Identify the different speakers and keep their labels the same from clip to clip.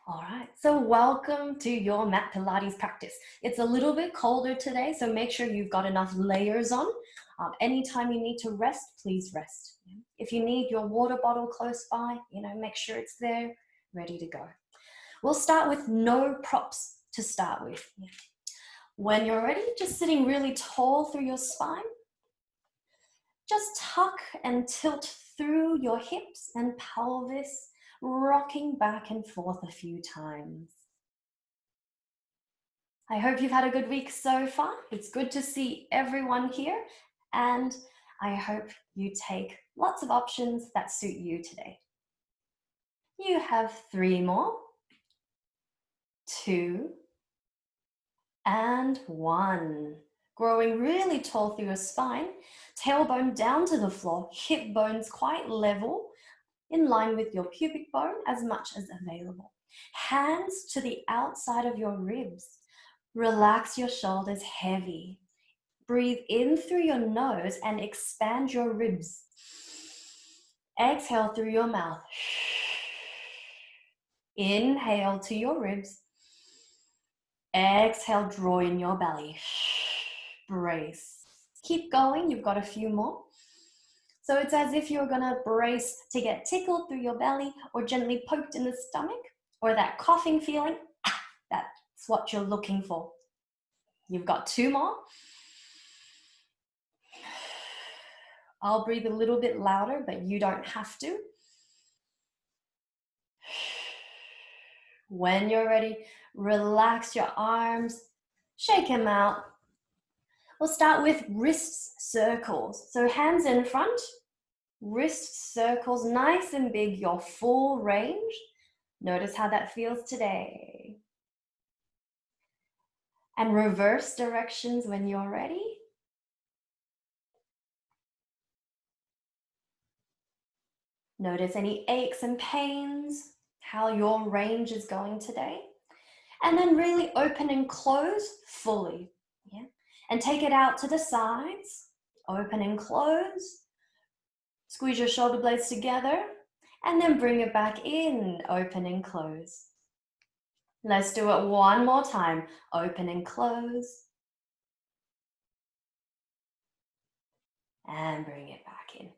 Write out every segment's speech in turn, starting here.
Speaker 1: All right, so welcome to your Mat Pilates practice. It's a little bit colder today, so make sure you've got enough layers on. Anytime you need to rest, please rest. If you need your water bottle close by, make sure it's there, ready to go. We'll start with no props to start with. When you're ready, just sitting really tall through your spine, just tuck and tilt through your hips and pelvis, rocking back and forth a few times. I hope you've had a good week so far. It's good to see everyone here, and I hope you take lots of options that suit you today. You have 3 more, 2, and 1. Growing really tall through your spine, tailbone down to the floor, hip bones quite level, in line with your pubic bone as much as available. Hands to the outside of your ribs. Relax your shoulders heavy. Breathe in through your nose and expand your ribs. Exhale through your mouth. Inhale to your ribs. Exhale, draw in your belly. Brace. Keep going, you've got a few more. So it's as if you're gonna brace to get tickled through your belly or gently poked in the stomach or that coughing feeling. That's what you're looking for. You've got 2 more. I'll breathe a little bit louder, but you don't have to. When you're ready, relax your arms, shake them out. We'll start with wrist circles. So hands in front, wrist circles, nice and big, your full range. Notice how that feels today. And reverse directions when you're ready. Notice any aches and pains, how your range is going today. And then really open and close fully. Yeah? And take it out to the sides. Open and close. Squeeze your shoulder blades together. And then bring it back in. Open and close. Let's do it one more time. Open and close. And bring it back in.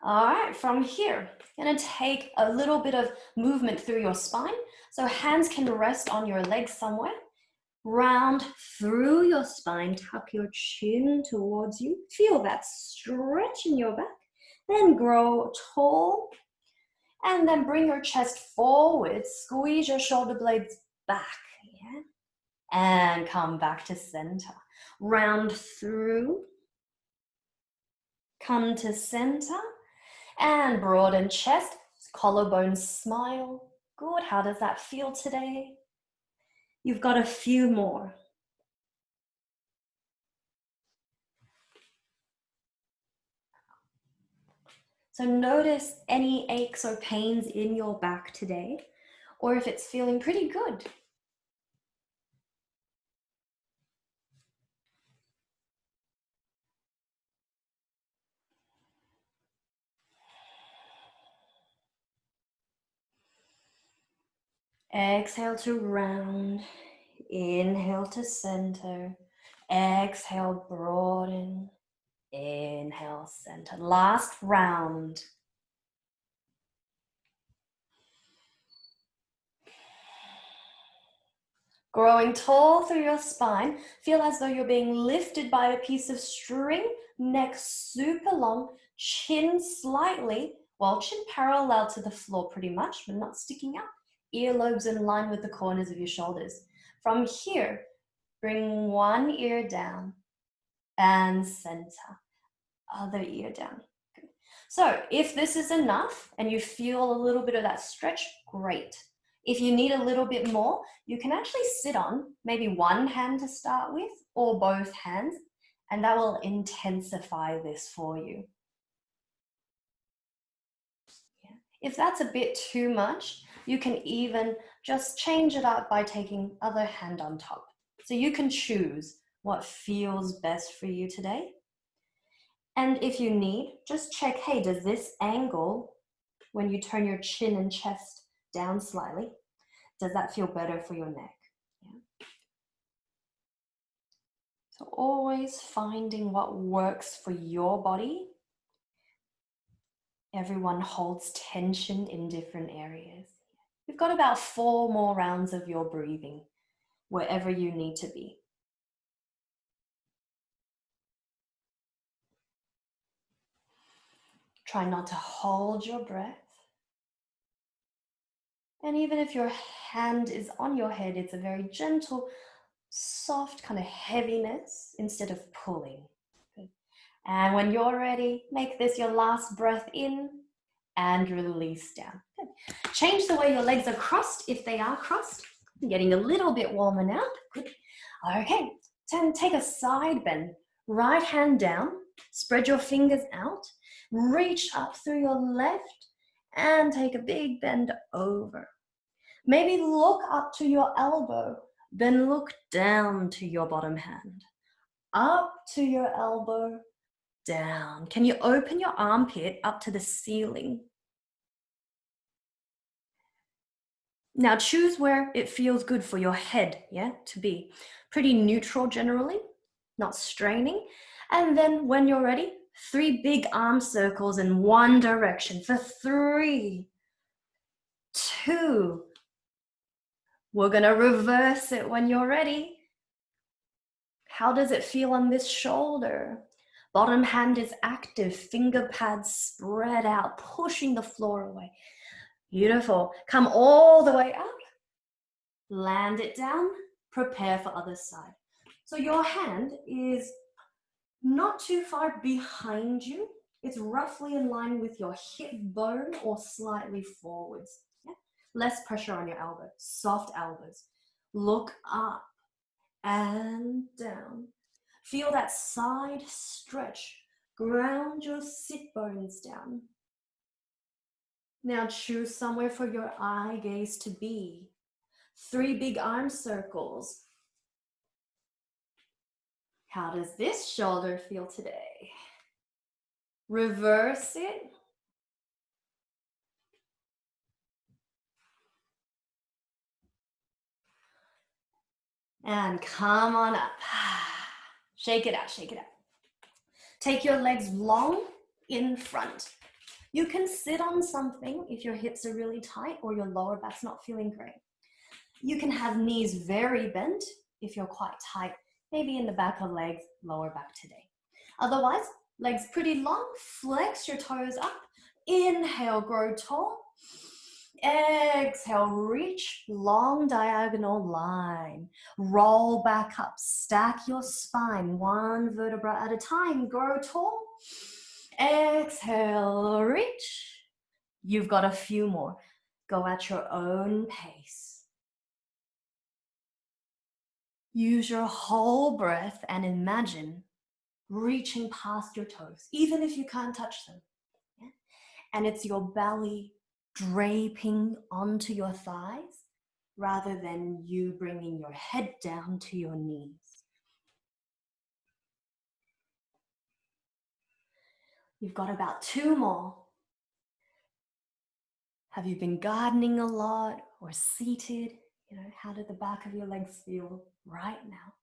Speaker 1: All right, from here, I'm gonna take a little bit of movement through your spine. So hands can rest on your legs somewhere. Round through your spine, tuck your chin towards you. Feel that stretch in your back. Then grow tall. And then bring your chest forward. Squeeze your shoulder blades back. Yeah? And come back to center. Round through. Come to center. And broaden chest. Collarbone smile. Good. How does that feel today? You've got a few more. So notice any aches or pains in your back today, or if it's feeling pretty good. Exhale to round. Inhale to center. Exhale, broaden. Inhale, center. Last round. Growing tall through your spine. Feel as though you're being lifted by a piece of string. Neck super long. Chin slightly. Well, chin parallel to the floor pretty much, but not sticking out. Earlobes in line with the corners of your shoulders. From here, bring one ear down and center. Other ear down. Good. So if this is enough and you feel a little bit of that stretch, great. If you need a little bit more, you can actually sit on maybe one hand to start with or both hands, and that will intensify this for you. Yeah. If that's a bit too much, you can even just change it up by taking other hand on top. So you can choose what feels best for you today. And if you need, just check, hey, does this angle, when you turn your chin and chest down slightly, Does that feel better for your neck? Yeah. So always finding what works for your body. Everyone holds tension in different areas. We've got about 4 more rounds of your breathing, wherever you need to be. Try not to hold your breath. And even if your hand is on your head, it's a very gentle, soft kind of heaviness instead of pulling. Good. And when you're ready, make this your last breath in and release down. Good. Change the way your legs are crossed if they are crossed. Getting a little bit warmer now. Good. Okay, then take a side bend. Right hand down, spread your fingers out, reach up through your left and take a big bend over. Maybe look up to your elbow, then look down to your bottom hand. Up to your elbow, down. Can you open your armpit up to the ceiling? Now choose where it feels good for your head, yeah, to be pretty neutral generally, not straining. And then when you're ready, 3 big arm circles in one direction for 3, 2. We're gonna reverse it when you're ready. How does it feel on this shoulder? Bottom hand is active, finger pads spread out, pushing the floor away. Beautiful. Come all the way up. Land it down. Prepare for other side. So your hand is not too far behind you. It's roughly in line with your hip bone or slightly forwards. Yeah? Less pressure on your elbow. Soft elbows. Look up and down. Feel that side stretch. Ground your sit bones down. Now choose somewhere for your eye gaze to be. 3 big arm circles. How does this shoulder feel today? Reverse it. And come on up. Shake it out, shake it out. Take your legs long in front. You can sit on something if your hips are really tight or your lower back's not feeling great. You can have knees very bent if you're quite tight, maybe in the back of legs, lower back today. Otherwise, legs pretty long, flex your toes up. Inhale, grow tall. Exhale, reach, long diagonal line. Roll back up, stack your spine, 1 vertebra at a time, grow tall. Exhale, reach. You've got a few more. Go at your own pace. Use your whole breath and imagine reaching past your toes, even if you can't touch them. Yeah? And it's your belly draping onto your thighs rather than you bringing your head down to your knees. You've got about 2 more. Have you been gardening a lot or seated? You know, how do the back of your legs feel right now?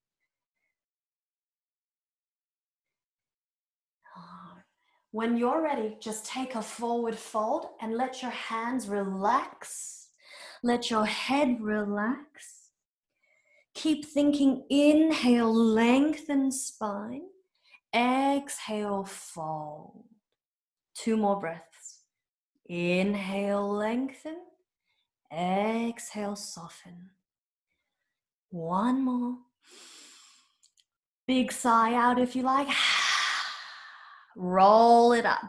Speaker 1: When you're ready, just take a forward fold and let your hands relax. Let your head relax. Keep thinking, inhale, lengthen spine. Exhale, fold. 2 more breaths. Inhale, lengthen. Exhale, soften. 1 more. Big sigh out if you like. Roll it up.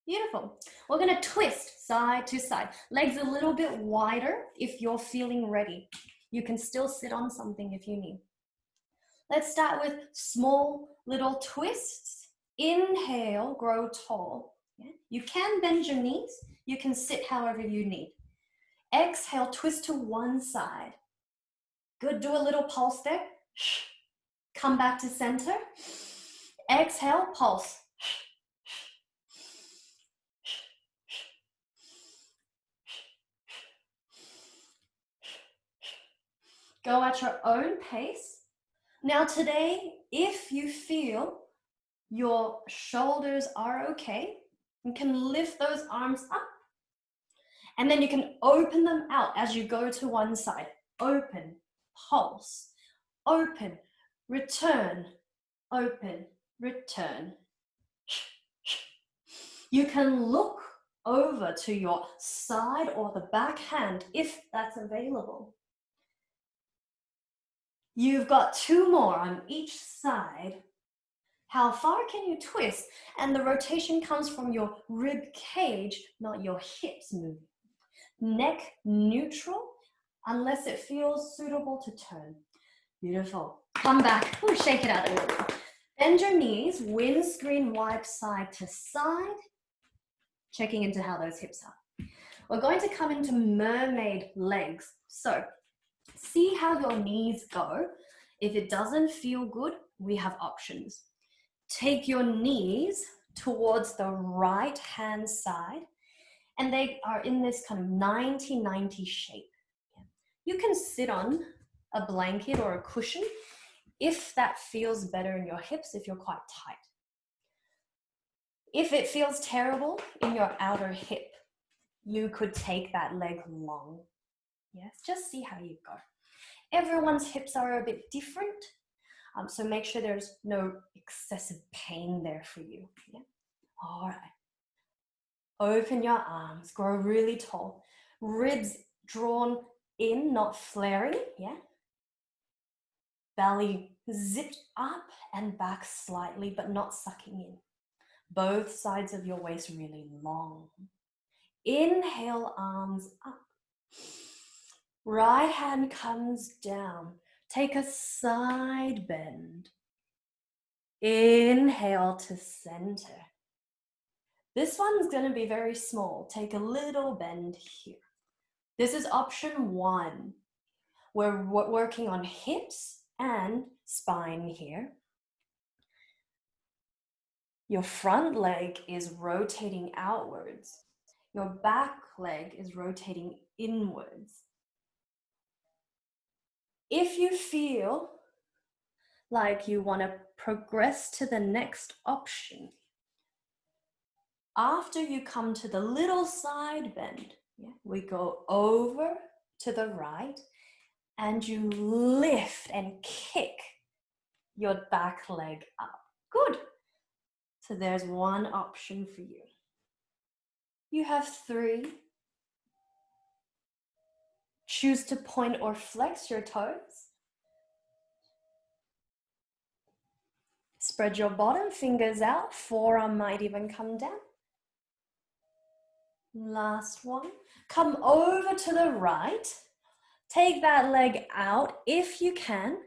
Speaker 1: Beautiful. We're going to twist side to side. Legs a little bit wider if you're feeling ready. You can still sit on something if you need. Let's start with small little twists. Inhale, grow tall. Yeah. You can bend your knees. You can sit however you need. Exhale, twist to one side. Good, do a little pulse there. Come back to center. Exhale, pulse. Go at your own pace. Now today, if you feel your shoulders are okay, you can lift those arms up, and then you can open them out as you go to one side. Open, pulse, open, return, open, return. You can look over to your side or the back hand if that's available. You've got 2 more on each side. How far can you twist? And the rotation comes from your rib cage, not your hips moving. Neck neutral, unless it feels suitable to turn. Beautiful. Come back. Ooh, shake it out a little. Bend your knees, windscreen wipe side to side. Checking into how those hips are. We're going to come into mermaid legs. So see how your knees go. If it doesn't feel good, we have options. Take your knees towards the right hand side, and they are in this kind of 90-90 shape. You can sit on a blanket or a cushion if that feels better in your hips, if you're quite tight. If it feels terrible in your outer hip, you could take that leg long. Yes, just see how you go. Everyone's hips are a bit different, so make sure there's no excessive pain there for you. Yeah? All right. Open your arms, grow really tall. Ribs drawn in, not flaring, yeah? Belly zipped up and back slightly, but not sucking in. Both sides of your waist really long. Inhale, arms up. Right hand comes down. Take a side bend. Inhale to center. This one's going to be very small. Take a little bend here. This is option 1. We're working on hips and spine here. Your front leg is rotating outwards. Your back leg is rotating inwards. If you feel like you want to progress to the next option, after you come to the little side bend, we go over to the right and you lift and kick your back leg up. Good. So there's one option for you. You have 3. Choose to point or flex your toes. Spread your bottom fingers out. Forearm might even come down. Last one. Come over to the right. Take that leg out if you can,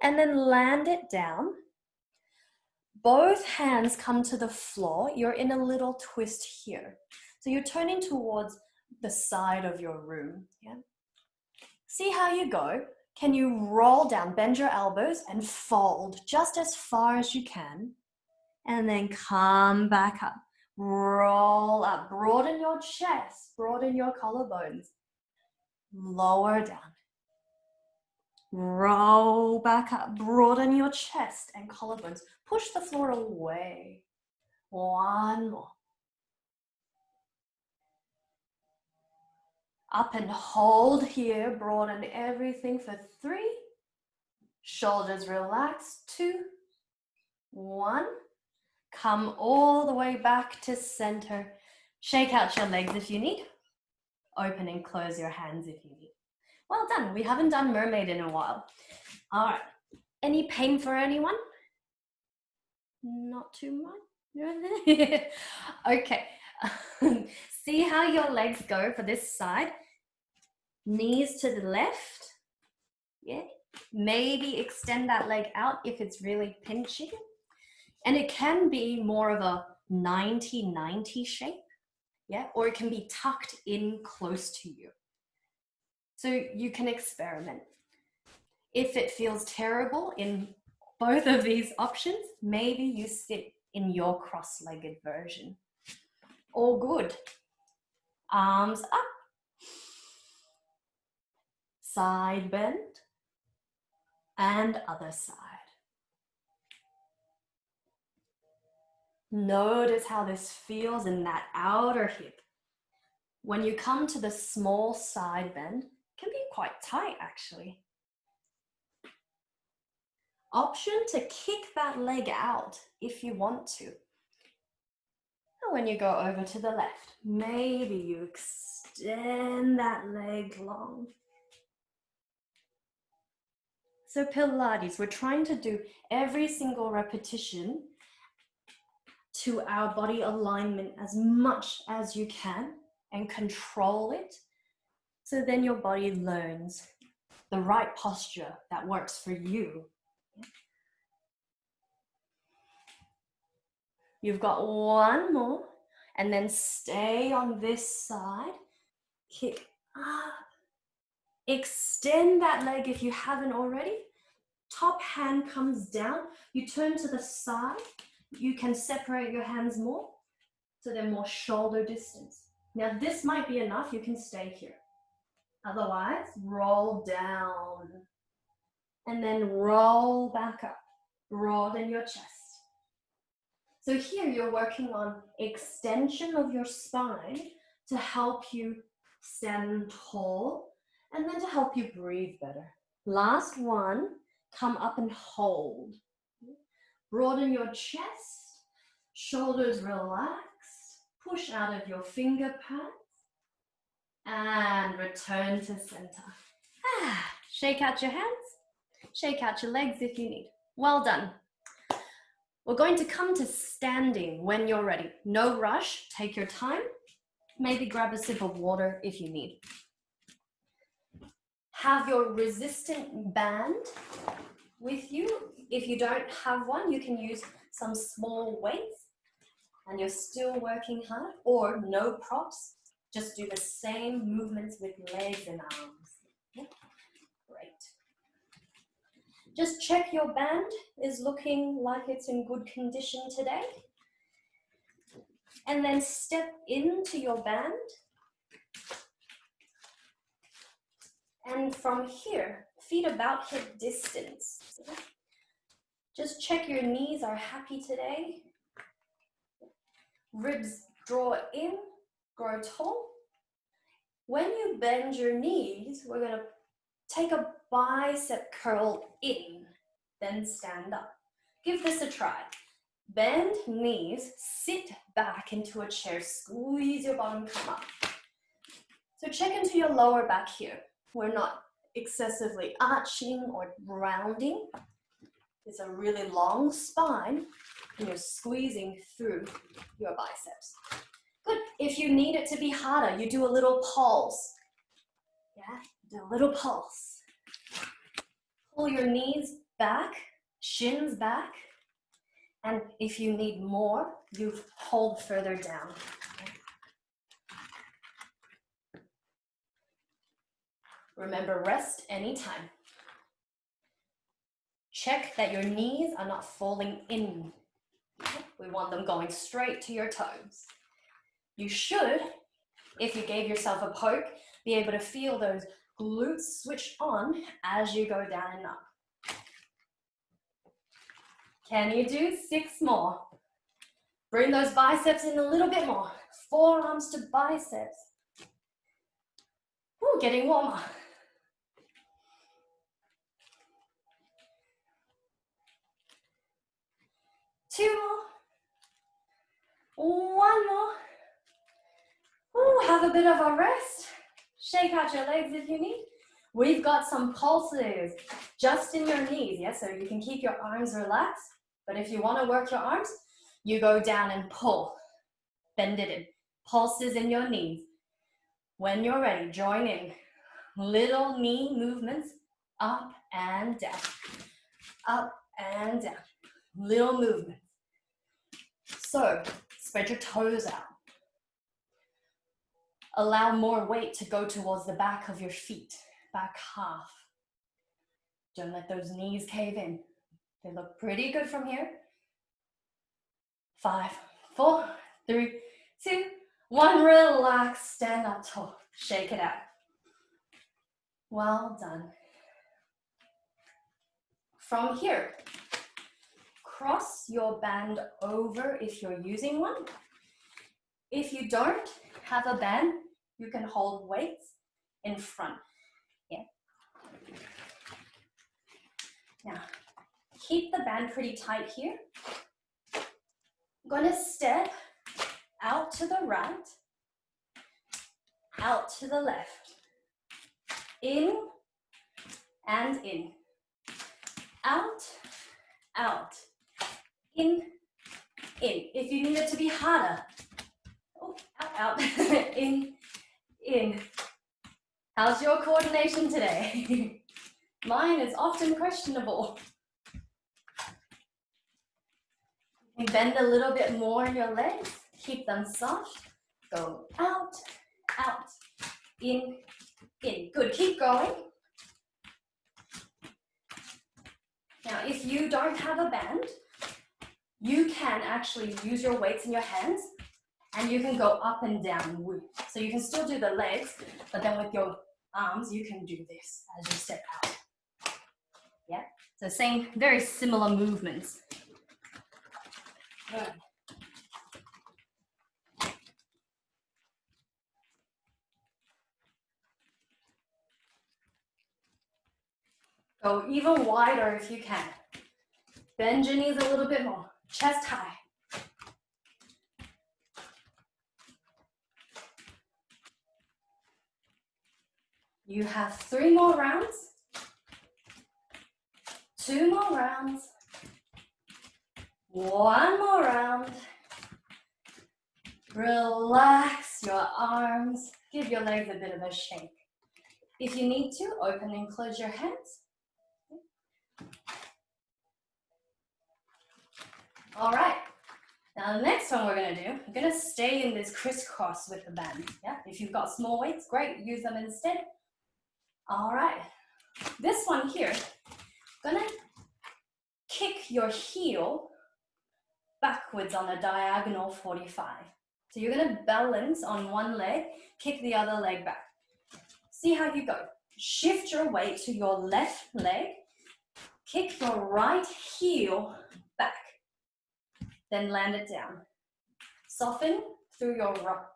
Speaker 1: and then land it down. Both hands come to the floor. You're in a little twist here. So you're turning towards the side of your room. Yeah? See how you go. Can you roll down, bend your elbows and fold just as far as you can. And then come back up. Roll up, broaden your chest, broaden your collarbones. Lower down. Roll back up, broaden your chest and collarbones. Push the floor away. One more. Up and hold here, broaden everything for 3. Shoulders relax, 2, 1. Come all the way back to center. Shake out your legs if you need. Open and close your hands if you need. Well done. We haven't done mermaid in a while. All right. Any pain for anyone? Not too much? Okay. See how your legs go for this side. Knees to the left. Yeah. Maybe extend that leg out if it's really pinching. And it can be more of a 90-90 shape. Yeah. Or it can be tucked in close to you. So you can experiment. If it feels terrible in both of these options, maybe you sit in your cross-legged version. All good. Arms up. Side bend. And other side. Notice how this feels in that outer hip. When you come to the small side bend, it can be quite tight actually. Option to kick that leg out if you want to. And when you go over to the left, maybe you extend that leg long. So Pilates, we're trying to do every single repetition to our body alignment as much as you can and control it. So then your body learns the right posture that works for you. You've got one more, and then stay on this side. Kick up. Extend that leg if you haven't already. Top hand comes down. You turn to the side. You can separate your hands more, so they're more shoulder distance. Now this might be enough. You can stay here. Otherwise, roll down. And then roll back up. Broaden your chest. So here you're working on extension of your spine to help you stand tall and then to help you breathe better. Last one, come up and hold. Broaden your chest, shoulders relaxed, push out of your finger pads and return to center. Shake out your hands, shake out your legs if you need. Well done. We're going to come to standing when you're ready. No rush, take your time. Maybe grab a sip of water if you need. Have your resistant band with you. If you don't have one, you can use some small weights and you're still working hard, or no props. Just do the same movements with legs and arms. Yeah. Great. Just check your band is looking like it's in good condition today. And then step into your band. And from here, feet about hip distance. Just check your knees are happy today. Ribs draw in, grow tall. When you bend your knees, we're going to take a bicep curl in, then stand up. Give this a try. Bend knees, sit back into a chair, squeeze your bottom, come up. So check into your lower back here. We're not excessively arching or rounding. It's a really long spine and you're squeezing through your biceps. Good. If you need it to be harder, you do a little pulse. Yeah, do a little pulse. Pull your knees back, shins back. And if you need more, you hold further down. Remember, rest anytime. Check that your knees are not falling in. We want them going straight to your toes. You should, if you gave yourself a poke, be able to feel those glutes switch on as you go down and up. Can you do 6 more? Bring those biceps in a little bit more. Forearms to biceps. Ooh, getting warmer. 2 more. 1 more. Ooh, have a bit of a rest. Shake out your legs if you need. We've got some pulses just in your knees, yeah? So you can keep your arms relaxed, but if you want to work your arms, you go down and pull. Bend it in. Pulses in your knees. When you're ready, join in. Little knee movements, up and down. Up and down. Little movements. So, spread your toes out. Allow more weight to go towards the back of your feet, back half. Don't let those knees cave in. They look pretty good from here. 5, 4, 3, 2, 1. Relax, stand up tall. Shake it out. Well done. From here, cross your band over if you're using one. If you don't have a band, you can hold weights in front. Yeah. Now, keep the band pretty tight here. I'm going to step out to the right, out to the left, in and in, out, out, in, in. If you need it to be harder, oh, out, out, in, in. How's your coordination today? Mine is often questionable. You can bend a little bit more in your legs, keep them soft. Go out, out, in, in. Good, keep going. Now, if you don't have a band, you can actually use your weights in your hands and you can go up and down. So you can still do the legs, but then with your arms, you can do this as you step out. Yeah, so same, very similar movements. Good. Go even wider if you can. Bend your knees a little bit more. Chest high. You have 3 more rounds. 2 more rounds. 1 more round. Relax your arms. Give your legs a bit of a shake. If you need to, open and close your hands. All right. Now the next one we're going to do, we're going to stay in this crisscross with the band. Yeah. If you've got small weights, great. Use them instead. All right. This one here, going to kick your heel backwards on a diagonal 45. So you're going to balance on one leg, kick the other leg back. See how you go. Shift your weight to your left leg, kick your right heel back, then land it down. Soften through your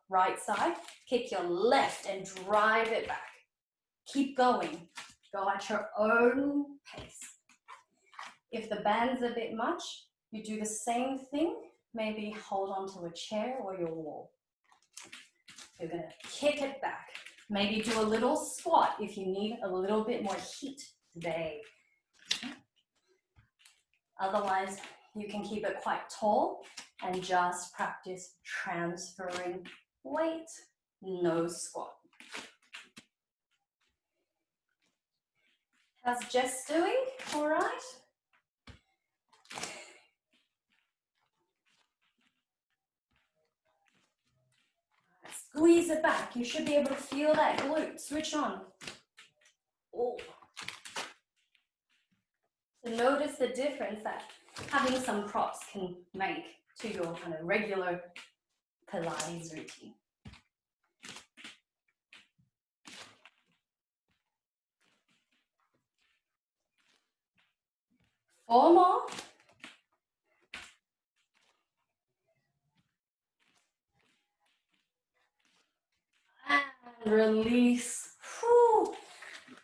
Speaker 1: right side, kick your left and drive it back. Keep going. Go at your own pace. If the band's a bit much, you do the same thing. Maybe hold onto a chair or your wall. You're going to kick it back. Maybe do a little squat if you need a little bit more heat today. Otherwise, you can keep it quite tall and just practice transferring weight, no squat. How's Jess doing? All right? Squeeze it back. You should be able to feel that glute. Switch on. Oh. So notice the difference that having some props can make to your kind of regular Pilates routine. Four more. And release. Whew.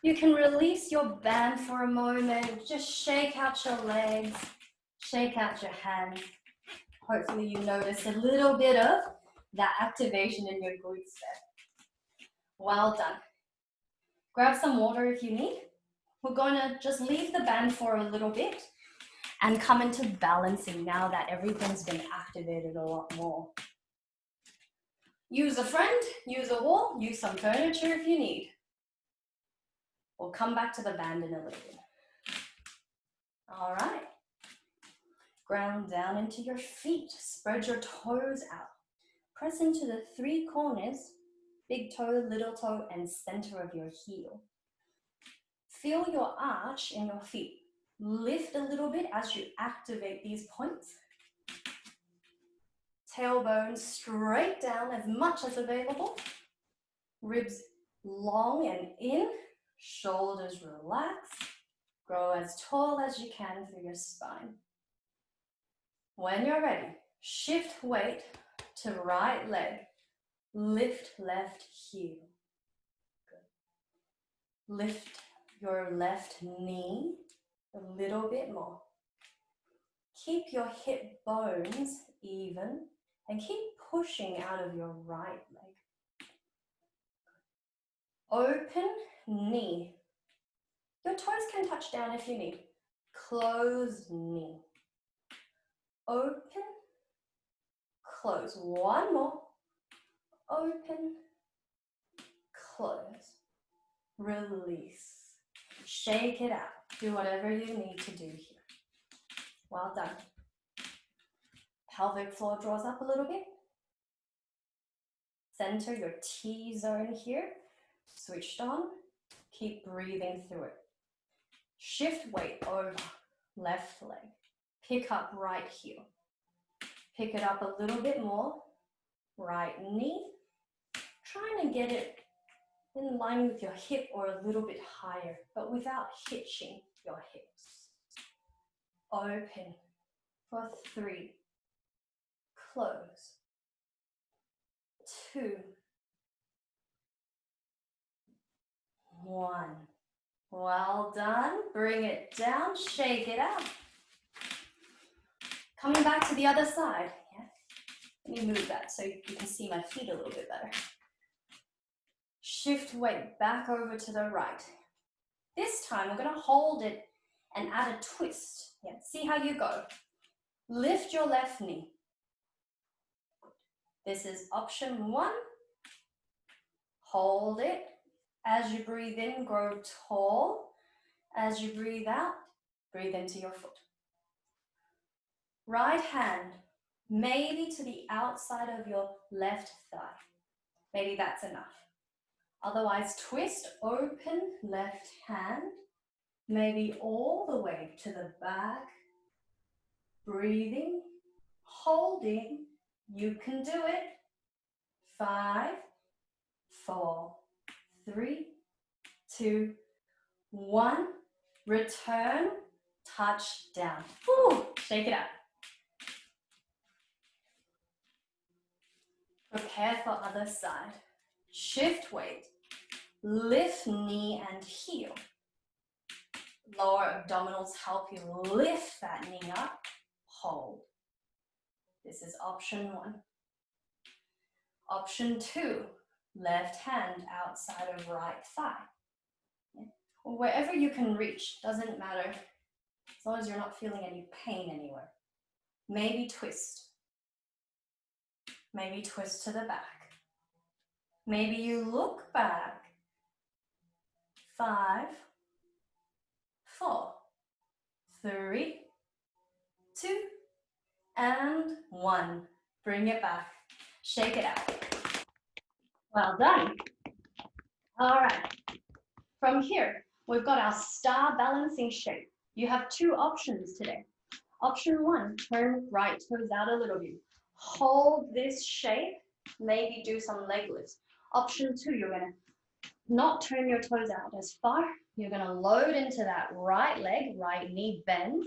Speaker 1: You can release your band for a moment. Just shake out your legs, shake out your hands. Hopefully you notice a little bit of that activation in your glutes there. Well done. Grab some water if you need. We're going to just leave the band for a little bit and come into balancing now that everything's been activated a lot more. Use a friend, use a wall, use some furniture if you need. We'll come back to the band in a little bit. All right. Ground down into your feet. Spread your toes out. Press into the 3 corners, big toe, little toe, and center of your heel. Feel your arch in your feet. Lift a little bit as you activate these points. Tailbone straight down as much as available. Ribs long and in. Shoulders relaxed. Grow as tall as you can through your spine. When you're ready, shift weight to right leg. Lift left heel. Good. Lift your left knee a little bit more. Keep your hip bones even and keep pushing out of your right leg. Open knee. Your toes can touch down if you need. Close knee. Open, close. One more. Open, close. Release. Shake it out. Do whatever you need to do here. Well done. Pelvic floor draws up a little bit. Center your T-zone here. Switched on. Keep breathing through it. Shift weight over left leg. Pick up right heel. Pick it up a little bit more. Right knee. Trying to get it in line with your hip or a little bit higher, but without hitching your hips. Open for 3. Close. 2. 1. Well done. Bring it down. Shake it out. Coming back to the other side. Yeah. Let me move that so you can see my feet a little bit better. Shift weight back over to the right. This time we're going to hold it and add a twist. Yeah. See how you go. Lift your left knee. This is option 1. Hold it. As you breathe in, grow tall. As you breathe out, breathe into your foot. Right hand, maybe to the outside of your left thigh. Maybe that's enough. Otherwise, twist, open left hand, maybe all the way to the back. Breathing, holding, you can do it. 5, 4, 3, 2, 1. Return, touch down. Woo, shake it out. Prepare for other side. Shift weight. Lift knee and heel. Lower abdominals help you lift that knee up. Hold. This is option 1. Option 2. Left hand outside of right thigh. Or wherever you can reach, doesn't matter, as long as you're not feeling any pain anywhere. Maybe twist. Maybe twist to the back. Maybe you look back. 5, 4, 3, 2, and 1. Bring it back. Shake it out. Well done. All right. From here, we've got our star balancing shape. You have 2 options today. Option 1, turn right toes out a little bit. Hold this shape, maybe do some leg lifts. Option 2, you're going to not turn your toes out as far. You're going to load into that right leg, right knee bends,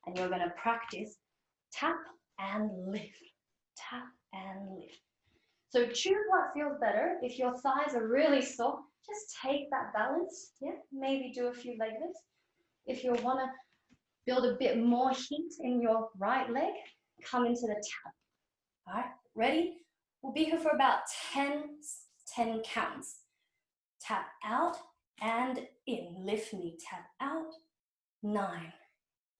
Speaker 1: and you're going to practice tap and lift, tap and lift. So choose what feels better. If your thighs are really sore, just take that balance, yeah? Maybe do a few leg lifts. If you want to build a bit more heat in your right leg, come into the tap. All right, ready? We'll be here for about 10 counts. Tap out and in. Lift knee, tap out. 9,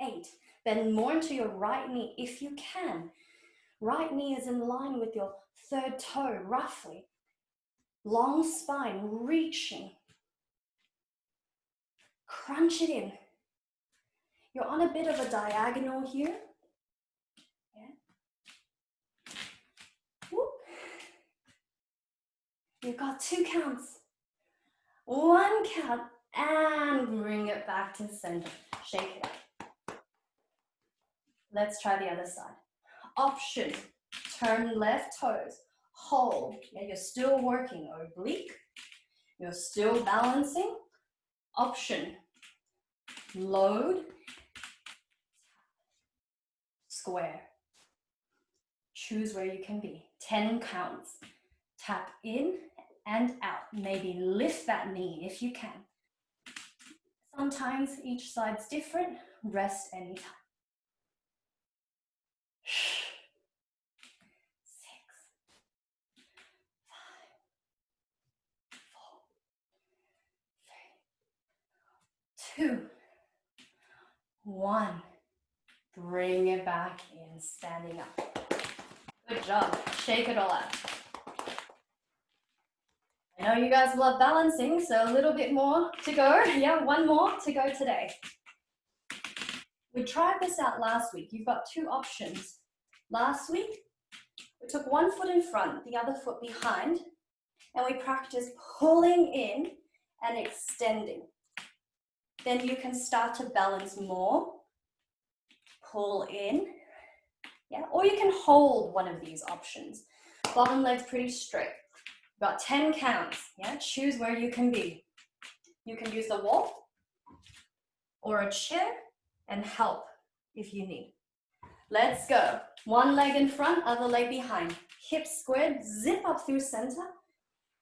Speaker 1: 8. Bend more into your right knee if you can. Right knee is in line with your 3rd toe, roughly. Long spine, reaching. Crunch it in. You're on a bit of a diagonal here. Yeah. Whoop. You've got 2 counts. 1 count, and bring it back to center. Shake it out. Let's try the other side. Option, turn left toes. Hold. Yeah, you're still working oblique. You're still balancing. Option, Load, square. Choose where you can be. 10 counts. Tap in and out. Maybe lift that knee if you can. Sometimes each side's different. Rest anytime. 6, 5, 4, 3, 2, 1. Bring it back in, standing up. Good job. Shake it all out. I know you guys love balancing, so a little bit more to go. Yeah, one more to go today. We tried this out last week. You've got 2 options. Last week, we took one foot in front, the other foot behind, and we practiced pulling in and extending. Then you can start to balance more. Pull in, yeah, or you can hold one of these options. Bottom leg's pretty straight. Got 10 counts, yeah, choose where you can be. You can use the wall or a chair and help if you need. Let's go. One leg in front, other leg behind. Hips squared, zip up through center.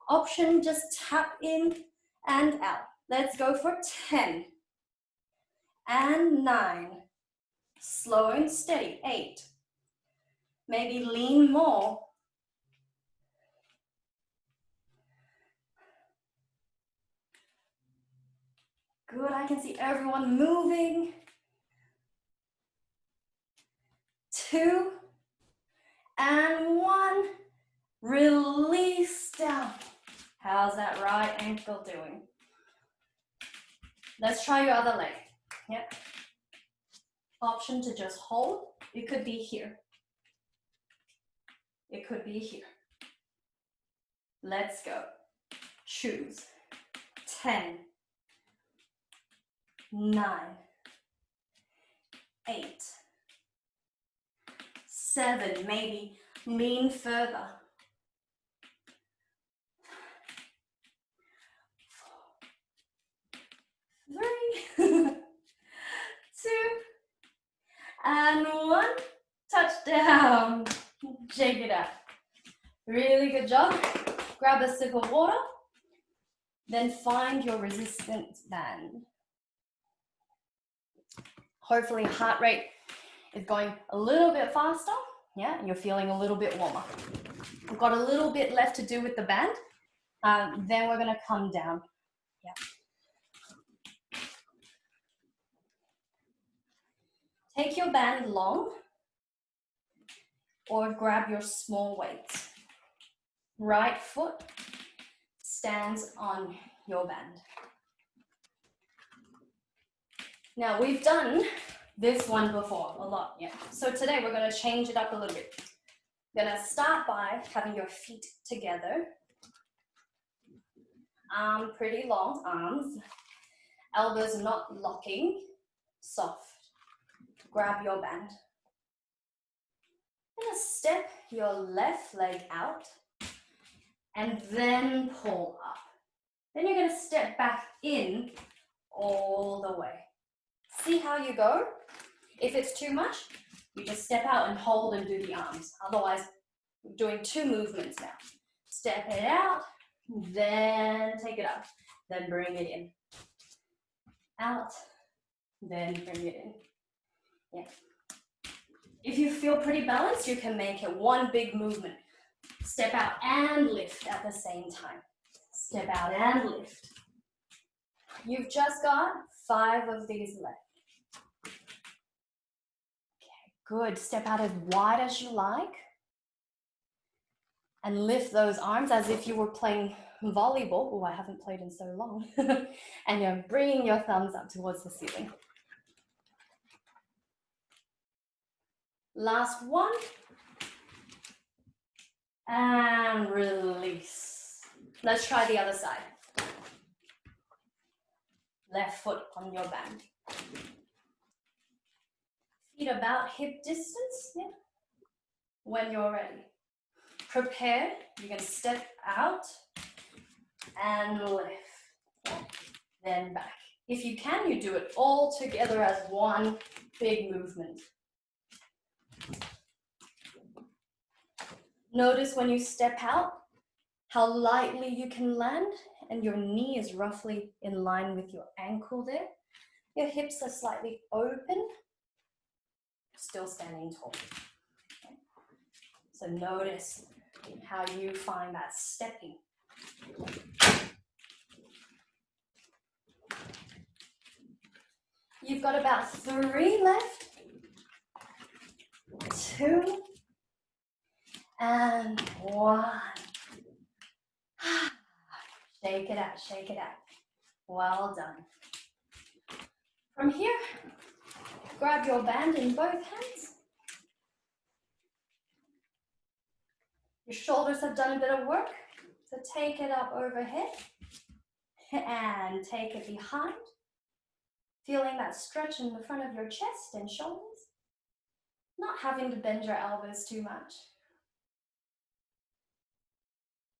Speaker 1: Option, just tap in and out. Let's go for 10 and 9. Slow and steady, 8. Maybe lean more. 'Good, I can see everyone moving. 2 and 1. Release down. How's that right ankle doing? Let's try your other leg. Yep. Option to just hold. It could be here. It could be here. Let's go. Choose. 10, 9, 8, 7. Maybe lean further. 4, 3, 2, and 1. Touchdown. Shake it out. Really good job. Grab a sip of water. Then find your resistance band. Hopefully heart rate is going a little bit faster. Yeah, and you're feeling a little bit warmer. We've got a little bit left to do with the band. Then we're going to come down. Yeah. Take your band long or grab your small weights. Right foot stands on your band. Now we've done this one before a lot, yeah. So today we're going to change it up a little bit. We're going to start by having your feet together. Pretty long arms. Elbows not locking. Soft. Grab your band. You're going to step your left leg out and then pull up. Then you're going to step back in all the way. See how you go? If it's too much, you just step out and hold and do the arms. Otherwise, we're doing 2 movements now. Step it out, then take it up, then bring it in. Out, then bring it in. Yeah. If you feel pretty balanced, you can make it one big movement. Step out and lift at the same time. Step out and lift. You've just got 5 of these left. Okay, good. Step out as wide as you like. And lift those arms as if you were playing volleyball. Oh, I haven't played in so long. And you're bringing your thumbs up towards the ceiling. Last one. And release. Let's try the other side. Left foot on your band. Feet about hip distance, yeah. When you're ready. Prepare, you're going to step out and lift. Yeah. Then back If you can, you do it all together as one big movement. Notice when you step out, how lightly you can land, and your knee is roughly in line with your ankle there. Your hips are slightly open, still standing tall. Okay. So notice how you find that stepping. You've got about 3 left. 2 and 1. Shake it out, shake it out. Well done. From here, grab your band in both hands. Your shoulders have done a bit of work, so take it up overhead and take it behind. Feeling that stretch in the front of your chest and shoulders. Not having to bend your elbows too much.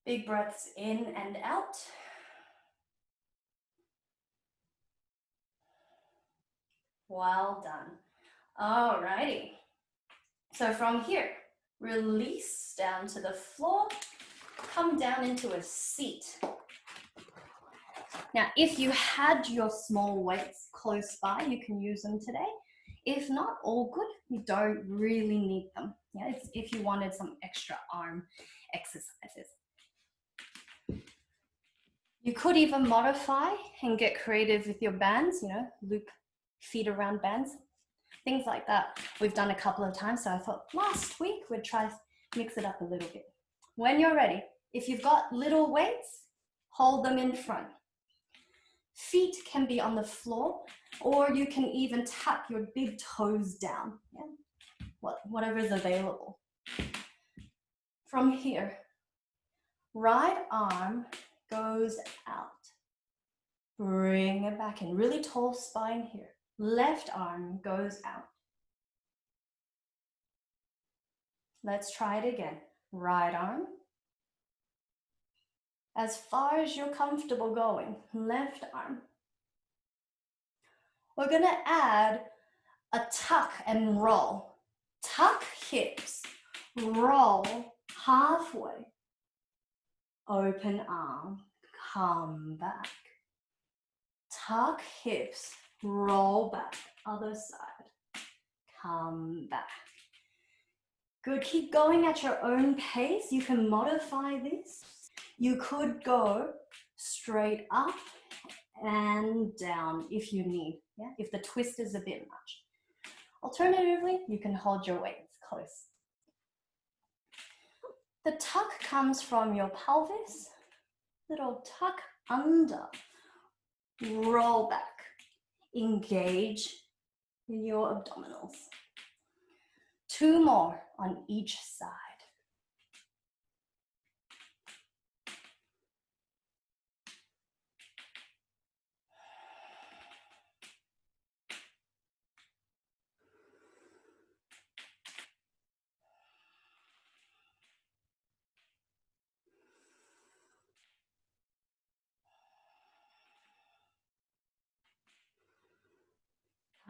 Speaker 1: Big breaths in and out. Well done. Alrighty. So from here, release down to the floor. Come down into a seat. Now, if you had your small weights close by, you can use them today. If not, all good. You don't really need them. Yeah, it's if you wanted some extra arm exercises. You could even modify and get creative with your bands, loop feet around bands, things like that. We've done a couple of times, so I thought last week we'd try mix it up a little bit. When you're ready, if you've got little weights, hold them in front. Feet can be on the floor, or you can even tap your big toes down, whatever is available. From here, right arm goes out. Bring it back in, really tall spine here. Left arm goes out. Let's try it again. Right arm. As far as you're comfortable going, left arm. We're gonna add a tuck and roll. Tuck hips, roll halfway. Open arm, come back. Tuck hips, roll back, other side. Come back. Good, keep going at your own pace. You can modify this. You could go straight up and down if you need, if the twist is a bit much. Alternatively, you can hold your weights close. The tuck comes from your pelvis, little tuck under, roll back, engage your abdominals. 2 more on each side.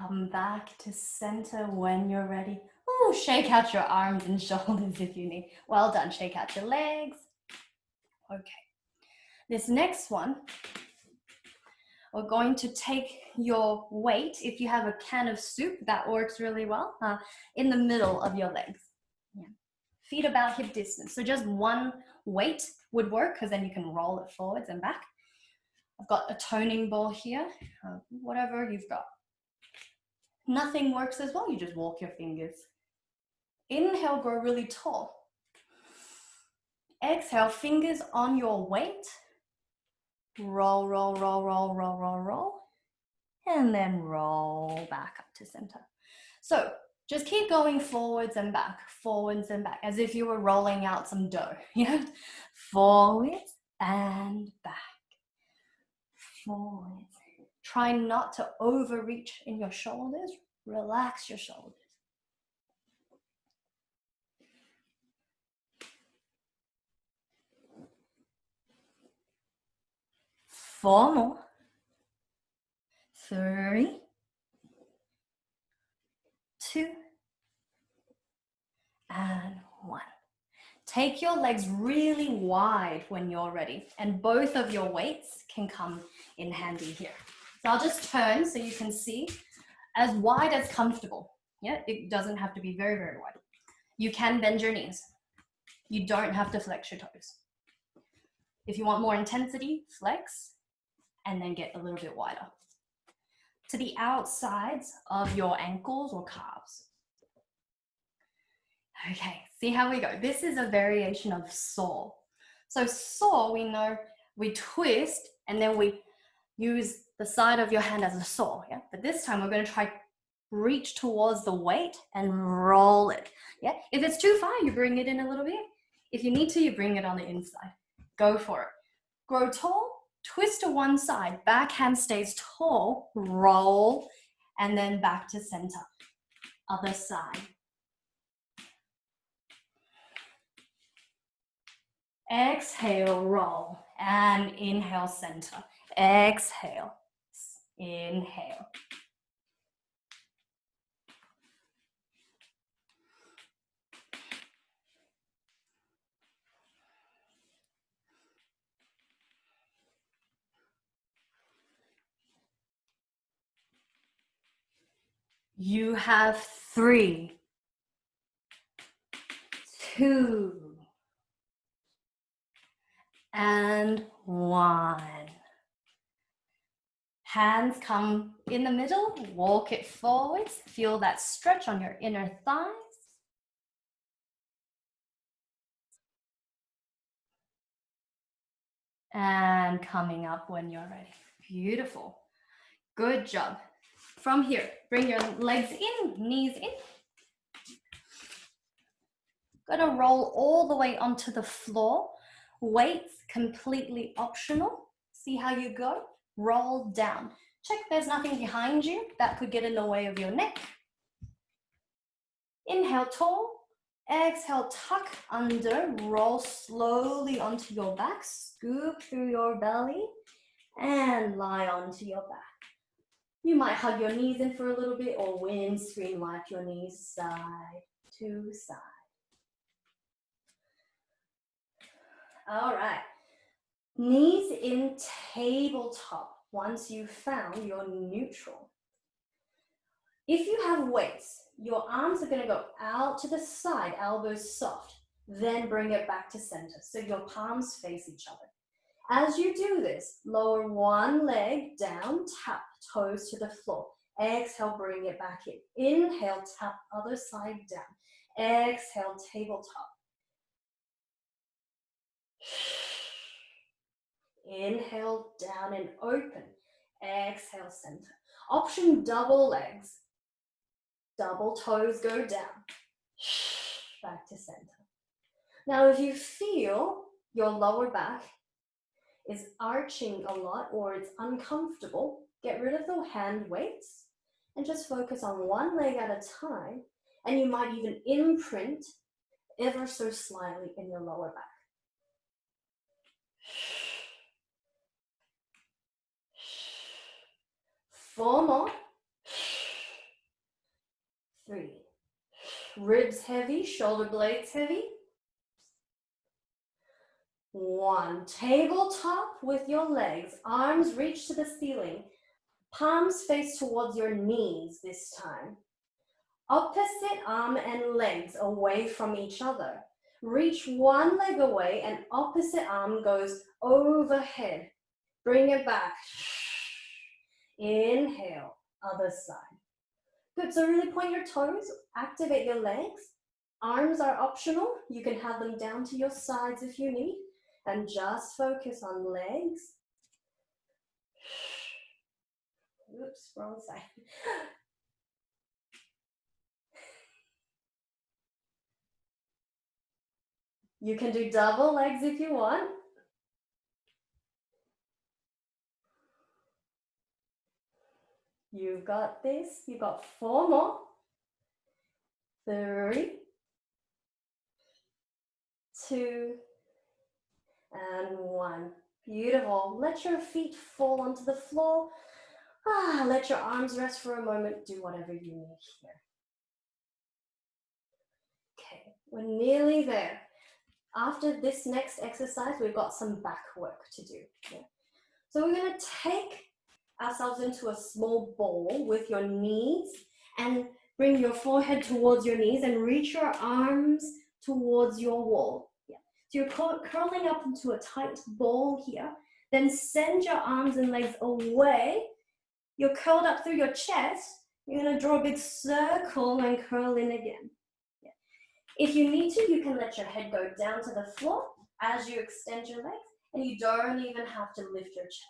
Speaker 1: Come back to center when you're ready. Oh, shake out your arms and shoulders if you need. Well done, shake out your legs. Okay, this next one, we're going to take your weight, if you have a can of soup, that works really well, in the middle of your legs. Feet about hip distance. So just one weight would work, because then you can roll it forwards and back. I've got a toning ball here, whatever you've got. Nothing works as well, you just walk your fingers. Inhale, grow really tall. Exhale, fingers on your weight. Roll, roll, roll, roll, roll, roll, roll. And then roll back up to center. So just keep going forwards and back, as if you were rolling out some dough. Forwards and back. Forwards. Try not to overreach in your shoulders. Relax your shoulders. Four more. 3, 2, and 1. Take your legs really wide when you're ready, and both of your weights can come in handy here. So I'll just turn so you can see as wide as comfortable. Yeah, it doesn't have to be very, very wide. You can bend your knees. You don't have to flex your toes. If you want more intensity, flex, and then get a little bit wider. To the outsides of your ankles or calves. Okay, see how we go. This is a variation of saw. So saw, we know we twist and then we use the side of your hand as a saw. Yeah? But this time we're going to try reach towards the weight and roll it. Yeah? If it's too far, you bring it in a little bit. If you need to, you bring it on the inside. Go for it. Grow tall, twist to one side, back hand stays tall, roll, and then back to center. Other side. Exhale, roll, and inhale, center. Exhale, inhale. You have 3, 2, and 1. Hands come in the middle, walk it forwards. Feel that stretch on your inner thighs. And coming up when you're ready. Beautiful. Good job. From here, bring your legs in, knees in. Gonna roll all the way onto the floor. Weights completely optional. See how you go? Roll down. Check there's nothing behind you that could get in the way of your neck. Inhale, tall. Exhale, tuck under. Roll slowly onto your back. Scoop through your belly and lie onto your back. You might hug your knees in for a little bit or windscreen wipe your knees side to side. All right. Knees in tabletop once you've found your neutral. If you have weights, your arms are going to go out to the side, elbows soft, then bring it back to center. So your palms face each other. As you do this, lower one leg down, tap toes to the floor. Exhale, bring it back in. Inhale, tap other side down. Exhale, tabletop. Inhale, down and open. Exhale, center. Option double legs. Double toes go down. Back to center. Now, if you feel your lower back is arching a lot or it's uncomfortable, get rid of the hand weights and just focus on one leg at a time. And you might even imprint ever so slightly in your lower back. 4 more. 3. Ribs heavy, shoulder blades heavy. 1. Tabletop with your legs. Arms reach to the ceiling. Palms face towards your knees this time. Opposite arm and legs away from each other. Reach one leg away and opposite arm goes overhead. Bring it back. Inhale, other side. Good, so really point your toes, activate your legs. Arms are optional. You can have them down to your sides if you need. And just focus on legs. Oops, wrong side. You can do double legs if you want. You've got this. You've got 4 more. 3, 2, and 1. Beautiful. Let your feet fall onto the floor. Let your arms rest for a moment. Do whatever you need here. Okay, we're nearly there. After this next exercise, we've got some back work to do. Yeah. So we're going to take ourselves into a small ball with your knees and bring your forehead towards your knees and reach your arms towards your wall. Yeah. So you're curling up into a tight ball here. Then send your arms and legs away. You're curled up through your chest. You're going to draw a big circle and curl in again. Yeah. If you need to, you can let your head go down to the floor as you extend your legs, and you don't even have to lift your chest.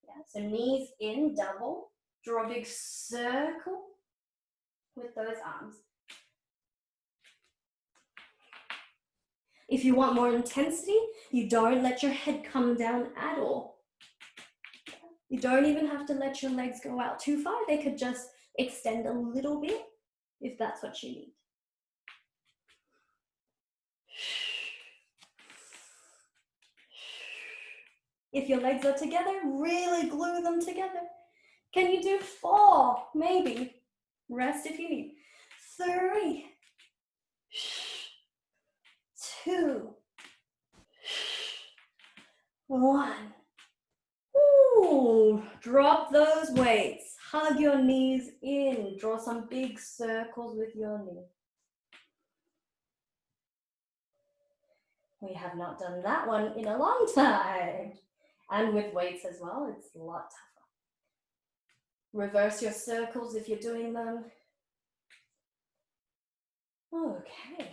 Speaker 1: Yeah. So knees in, double, draw a big circle with those arms. If you want more intensity, you don't let your head come down at all. You don't even have to let your legs go out too far. They could just extend a little bit if that's what you need. If your legs are together, really glue them together. Can you do 4? Maybe. Rest if you need. 3, 2, 1. Ooh, drop those weights. Hug your knees in. Draw some big circles with your knee. We have not done that one in a long time. And with weights as well, it's a lot tougher. Reverse your circles if you're doing them. Okay.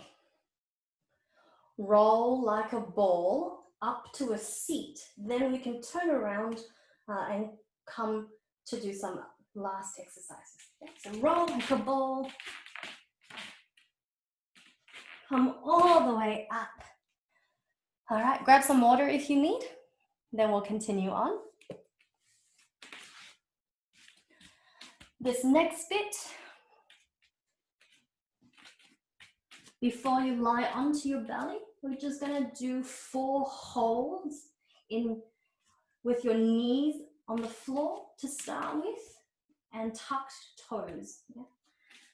Speaker 1: Roll like a ball up to a seat. Then we can turn around and come to do some last exercises. Yeah, so roll like a ball. Come all the way up. All right, grab some water if you need. Then we'll continue on. This next bit, before you lie onto your belly, we're just gonna do 4 holds in with your knees on the floor to start with and tucked toes. Yeah?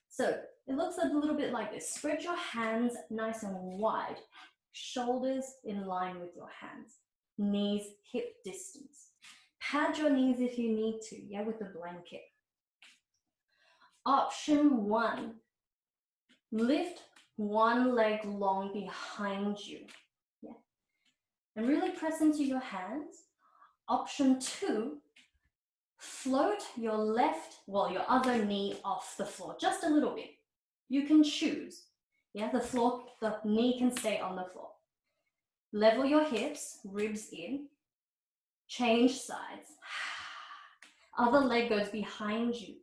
Speaker 1: So it looks a little bit like this. Spread your hands nice and wide, shoulders in line with your hands, knees hip distance. Pad your knees if you need to, yeah, with a blanket. Option 1, lift one leg long behind you, yeah, and really press into your hands. Option 2, float your your other knee off the floor, just a little bit. You can choose, yeah, the knee can stay on the floor. Level your hips, ribs in, change sides. Other leg goes behind you.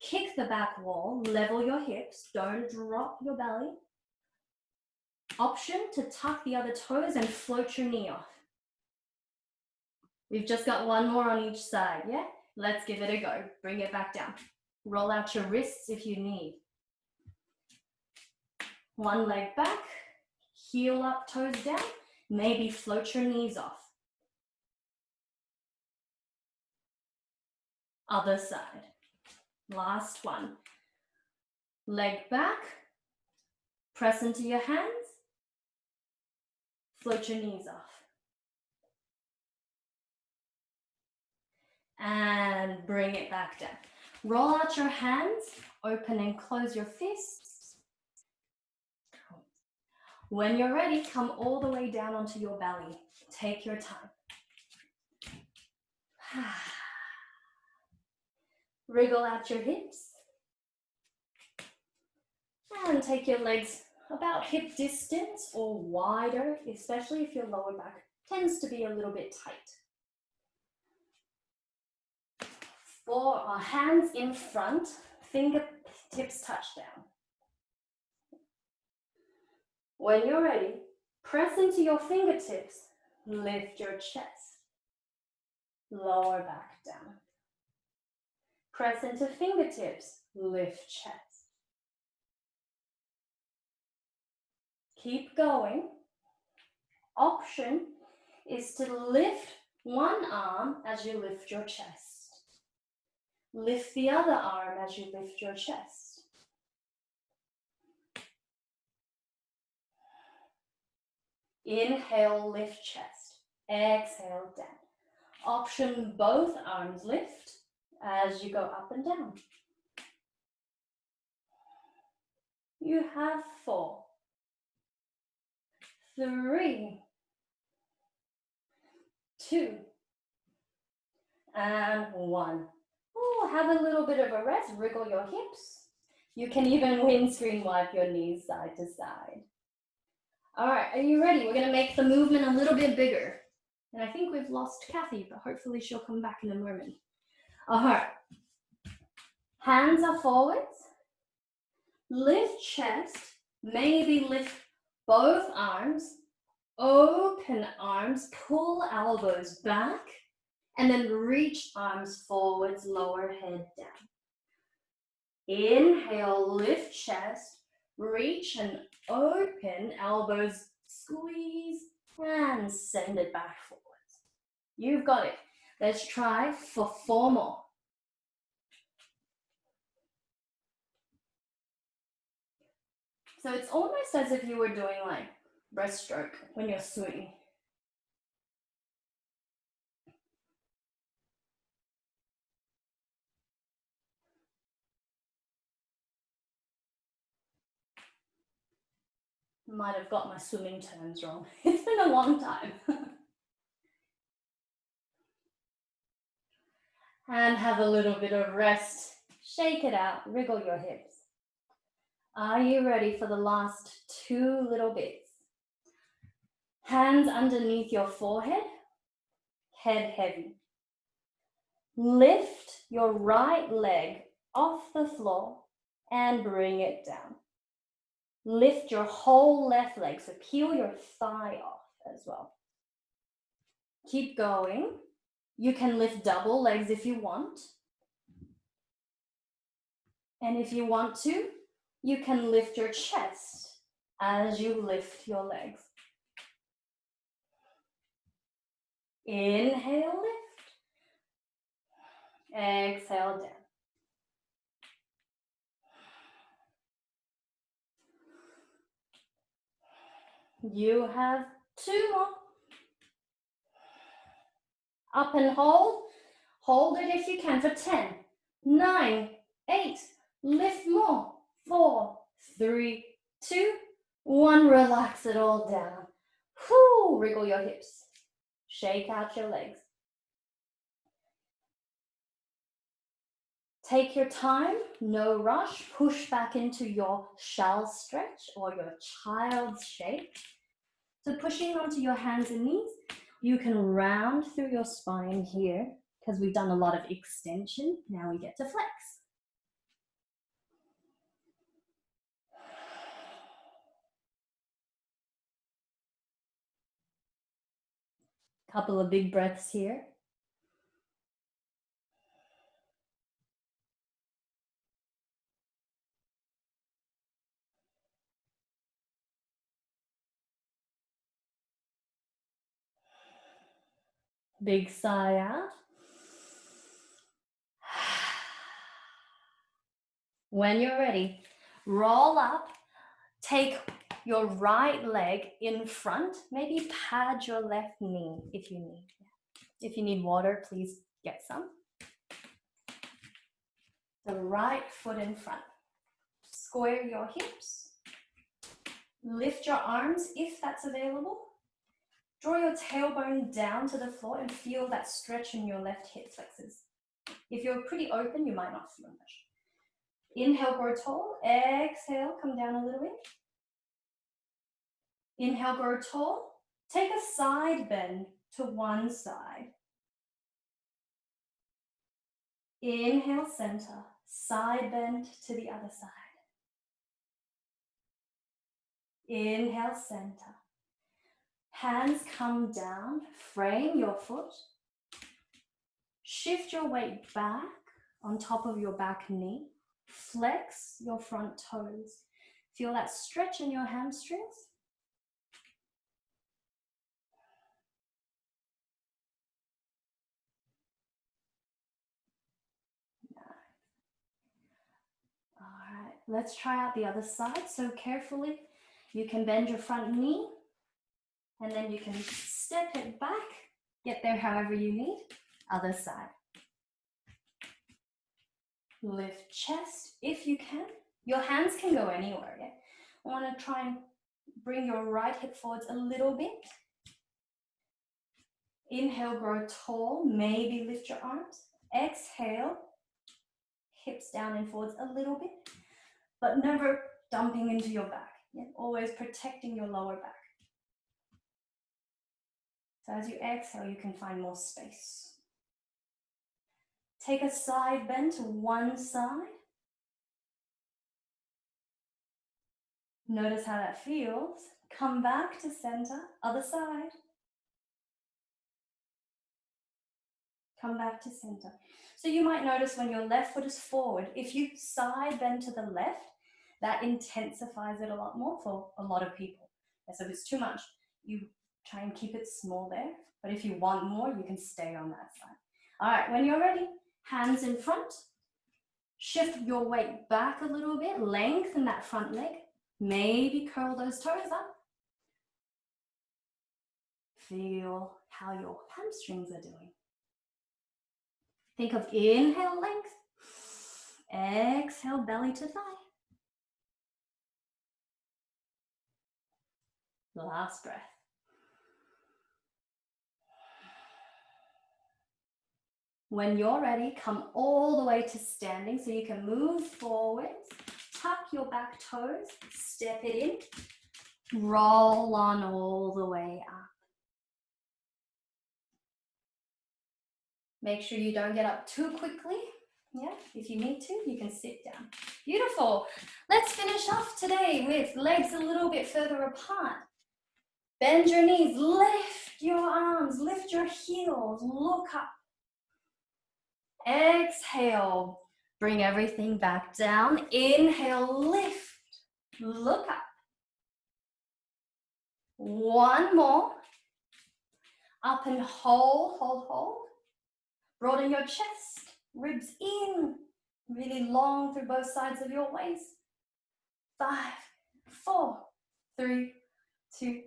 Speaker 1: Kick the back wall, level your hips, don't drop your belly. Option to tuck the other toes and float your knee off. We've just got one more on each side, yeah? Let's give it a go. Bring it back down. Roll out your wrists if you need. One leg back, heel up, toes down. Maybe float your knees off. Other side. Last one. Leg back, press into your hands, float your knees off. And bring it back down. Roll out your hands, open and close your fists. When you're ready, come all the way down onto your belly. Take your time. Wriggle out your hips. And take your legs about hip distance or wider, especially if your lower back tends to be a little bit tight. For our hands in front, fingertips touch down. When you're ready, press into your fingertips, lift your chest, lower back down. Press into fingertips, lift chest. Keep going. Option is to lift one arm as you lift your chest. Lift the other arm as you lift your chest. Inhale, lift chest. Exhale, down. Option both arms lift as you go up and down. You have 4, 3, 2, and 1. Oh, have a little bit of a rest, wriggle your hips. You can even windscreen wipe your knees side to side. All right, are you ready? We're gonna make the movement a little bit bigger. And I think we've lost Kathy, but hopefully she'll come back in a moment. All right, hands are forwards. Lift chest, maybe lift both arms, open arms, pull elbows back, and then reach arms forwards, lower head down. Inhale, lift chest, reach and open, elbows squeeze, and send it back forwards. You've got it. Let's try for 4 more. So it's almost as if you were doing like breaststroke when you're swimming. Might have got my swimming terms wrong. It's been a long time. And have a little bit of rest. Shake it out, wriggle your hips. Are you ready for the last 2 little bits? Hands underneath your forehead, head heavy. Lift your right leg off the floor and bring it down. Lift your whole left leg, so peel your thigh off as well. Keep going. You can lift double legs if you want. And if you want to, you can lift your chest as you lift your legs. Inhale, lift. Exhale, down. You have 2 more. Up and hold. Hold it if you can for 10, 9, 8. Lift more. 4, 3, 2, 1. Relax it all down. Whoo, wriggle your hips. Shake out your legs. Take your time, no rush. Push back into your shell stretch or your child's shape. So pushing onto your hands and knees, you can round through your spine here because we've done a lot of extension. Now we get to flex. Couple of big breaths here. Big sigh out. When you're ready, roll up, take your right leg in front, maybe pad your left knee if you need. If you need water, please get some. The right foot in front. Square your hips. Lift your arms if that's available. Draw your tailbone down to the floor and feel that stretch in your left hip flexors. If you're pretty open, you might not feel much. Inhale, grow tall. Exhale, come down a little bit. Inhale, grow tall. Take a side bend to one side. Inhale, center. Side bend to the other side. Inhale, center. Hands come down. Frame your foot. Shift your weight back on top of your back knee. Flex your front toes. Feel that stretch in your hamstrings. let's try out the other side. So carefully, you can bend your front knee and then you can step it back, get there however you need. Other side. Lift chest if you can. Your hands can go anywhere, yeah? I want to try and bring your right hip forwards a little bit. Inhale, grow tall, maybe lift your arms. Exhale, hips down and forwards a little bit, but never dumping into your back. Yeah? Always protecting your lower back. So as you exhale, you can find more space. Take a side bend to one side. Notice how that feels. Come back to center, other side. Come back to center. So you might notice when your left foot is forward, if you side bend to the left, that intensifies it a lot more for a lot of people. And so if it's too much, you try and keep it small there. But if you want more, you can stay on that side. All right, when you're ready, hands in front. Shift your weight back a little bit, lengthen that front leg. Maybe curl those toes up. Feel how your hamstrings are doing. Think of inhale, length. Exhale, belly to thigh. Last breath. When you're ready, come all the way to standing so you can move forwards. Tuck your back toes, step it in, roll on all the way up. Make sure you don't get up too quickly. Yeah, if you need to, you can sit down. Beautiful. Let's finish off today with legs a little bit further apart. Bend your knees, lift your arms, lift your heels, look up. Exhale, bring everything back down. Inhale, lift, look up. One more. Up and hold, hold, hold. Broaden your chest, ribs in, really long through both sides of your waist. 5, 4, 3, 2,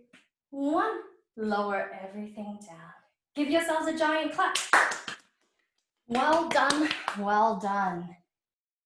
Speaker 1: 1. Lower everything down. Give yourselves a giant clap. Well done, well done.